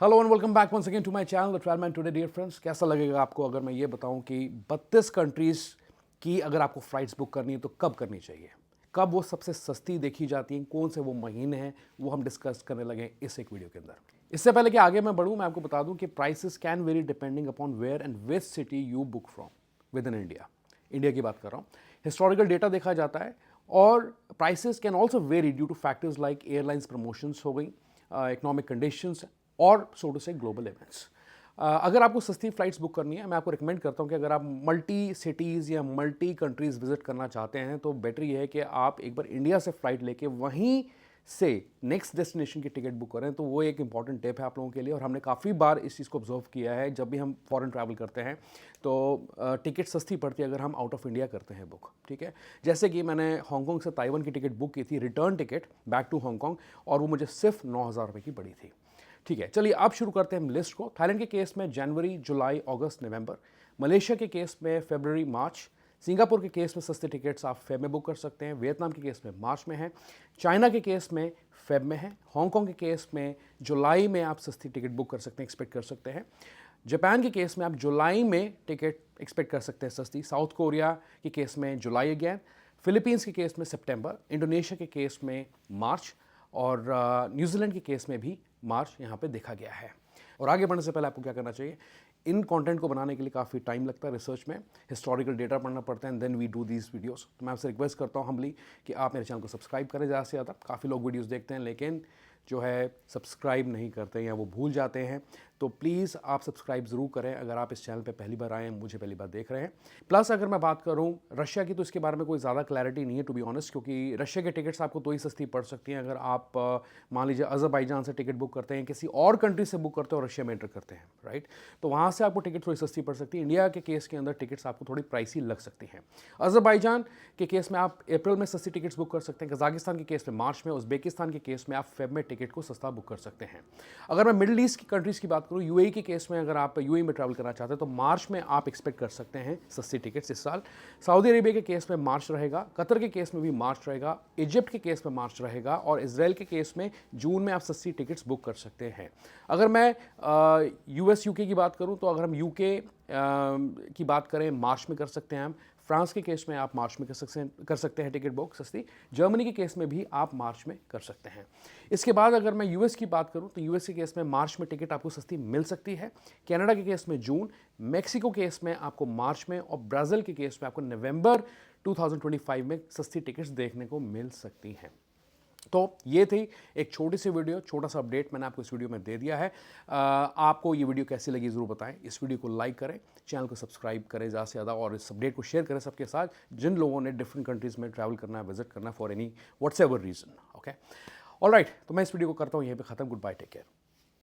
Hello and welcome back once again to my channel the travel man today dear friends. कैसा लगेगा आपको अगर मैं ये बताऊं कि 32 कंट्रीज़ की अगर आपको फ़्लाइट्स बुक करनी है तो कब करनी चाहिए, कब वो सबसे सस्ती देखी जाती हैं, कौन से वो महीने हैं, वो हम डिस्कस करने लगे इस एक वीडियो के अंदर। इससे पहले कि आगे मैं बढ़ूं, मैं आपको बता दूं कि prices can vary depending upon where and which city you book from within India. India की बात कर रहा हूँ। हिस्टोरिकल डेटा देखा जाता है और prices can also very due two factors like airlines promotions हो गई, इकोनॉमिक कंडीशंस और सो टू से ग्लोबल इवेंट्स। अगर आपको सस्ती फ्लाइट्स बुक करनी है, मैं आपको रिकमेंड करता हूं कि अगर आप मल्टी सिटीज़ या मल्टी कंट्रीज़ विजिट करना चाहते हैं तो बेटर ये है कि आप एक बार इंडिया से फ़्लाइट लेके वहीं से नेक्स्ट डेस्टिनेशन की टिकट बुक करें। तो वो एक इंपॉर्टेंट टिप है आप लोगों के लिए और हमने काफ़ी बार इस चीज़ को ऑब्जर्व किया है। जब भी हम फॉरेन ट्रैवल करते हैं तो टिकट सस्ती पड़ती है अगर हम आउट ऑफ इंडिया करते हैं बुक। ठीक है, जैसे कि मैंने हांगकॉन्ग से ताइवान की टिकट बुक की थी, return ticket back to Hong Kong, और वो मुझे सिर्फ 9,000 रुपये की पड़ी थी। ठीक है, चलिए अब शुरू करते हैं हम लिस्ट को। थाईलैंड के केस में जनवरी, जुलाई, अगस्त, नवंबर। मलेशिया के केस में फरवरी, मार्च। सिंगापुर के केस में सस्ते टिकट्स आप फेब में बुक कर सकते हैं। वियतनाम के केस में मार्च में है। चाइना के केस में फेब में है। हांगकॉन्ग के केस में जुलाई में आप सस्ती टिकट बुक कर सकते हैं, एक्सपेक्ट कर सकते हैं। जापान के केस में आप जुलाई में टिकट एक्सपेक्ट कर सकते हैं सस्ती। साउथ कोरिया के केस में जुलाई अगेन। फिलीपींस के केस में सितंबर। इंडोनेशिया के केस में मार्च और न्यूजीलैंड के केस में भी मार्च यहाँ पे देखा गया है। और आगे बढ़ने से पहले आपको क्या करना चाहिए, इन कंटेंट को बनाने के लिए काफ़ी टाइम लगता है रिसर्च में, हिस्टोरिकल डेटा पढ़ना पड़ता है, and then we do these videos. तो मैं आपसे रिक्वेस्ट करता हूँ हम्बली कि आप मेरे चैनल को सब्सक्राइब करें ज़्यादा से ज़्यादा। काफ़ी लोग वीडियोस देखते हैं लेकिन जो है सब्सक्राइब नहीं करते या वो भूल जाते हैं, तो प्लीज़ आप सब्सक्राइब ज़रूर करें अगर आप इस चैनल पे पहली बार आए हैं, मुझे पहली बार देख रहे हैं। प्लस अगर मैं बात करूं रशिया की तो इसके बारे में कोई ज़्यादा क्लैरिटी नहीं है टू बी ऑनेस्ट, क्योंकि रशिया के टिकट्स आपको तो ही सस्ती पड़ सकती हैं अगर आप मान लीजिए अज़रबाईजान से टिकट बुक करते हैं, किसी और कंट्री से बुक करते हैं और रशिया में एंटर करते हैं, राइट। तो वहाँ से आपको टिकट थोड़ी सस्ती पड़ सकती है। इंडिया के केस के अंदर टिकट्स आपको थोड़ी प्राइसी लग सकती हैं। अज़रबाईजान के केस में आप अप्रैल में सस्ती टिकट्स बुक कर सकते हैं। कजाकिस्तान के केस में मार्च में। उज़्बेकिस्तान के केस में आप फेब में टिकट को सस्ता बुक कर सकते हैं। अगर मैं मिडिल ईस्ट की कंट्रीज़ की बात करूँ, यूएई के केस में अगर आप यूएई में ट्रैवल करना चाहते हैं तो मार्च में आप एक्सपेक्ट कर सकते हैं सस्ती टिकट्स इस साल। सऊदी अरेबिया के केस में मार्च रहेगा। कतर के केस में भी मार्च रहेगा। इजिप्ट के केस में मार्च रहेगा। और इसराइल के केस में जून में आप सस्ती टिकट्स बुक कर सकते हैं। अगर मैं यूएस यूके की बात करूं तो अगर हम यूके की बात करें मार्च में कर सकते हैं हम। फ्रांस के केस में आप मार्च में कर सकते हैं टिकट बुक सस्ती। जर्मनी के केस में भी आप मार्च में कर सकते हैं। इसके बाद अगर मैं यूएस की बात करूं तो यूएस के केस में मार्च में टिकट आपको सस्ती मिल सकती है। कनाडा के केस में जून, मेक्सिको केस में आपको मार्च में, और ब्राज़ील के केस में आपको नवंबर 2025 में सस्ती टिकट्स देखने को मिल सकती हैं। तो ये थी एक छोटी सी वीडियो, छोटा सा अपडेट मैंने आपको इस वीडियो में दे दिया है। आपको ये वीडियो कैसी लगी ज़रूर बताएं। इस वीडियो को लाइक करें, चैनल को सब्सक्राइब करें ज़्यादा से ज़्यादा, और इस अपडेट को शेयर करें सबके साथ जिन लोगों ने डिफरेंट कंट्रीज़ में ट्रैवल करना है, विजिट करना for any whatsoever reason. Okay, alright, तो मैं इस वीडियो को करता हूँ यहीं पे ख़त्म। Goodbye, take care.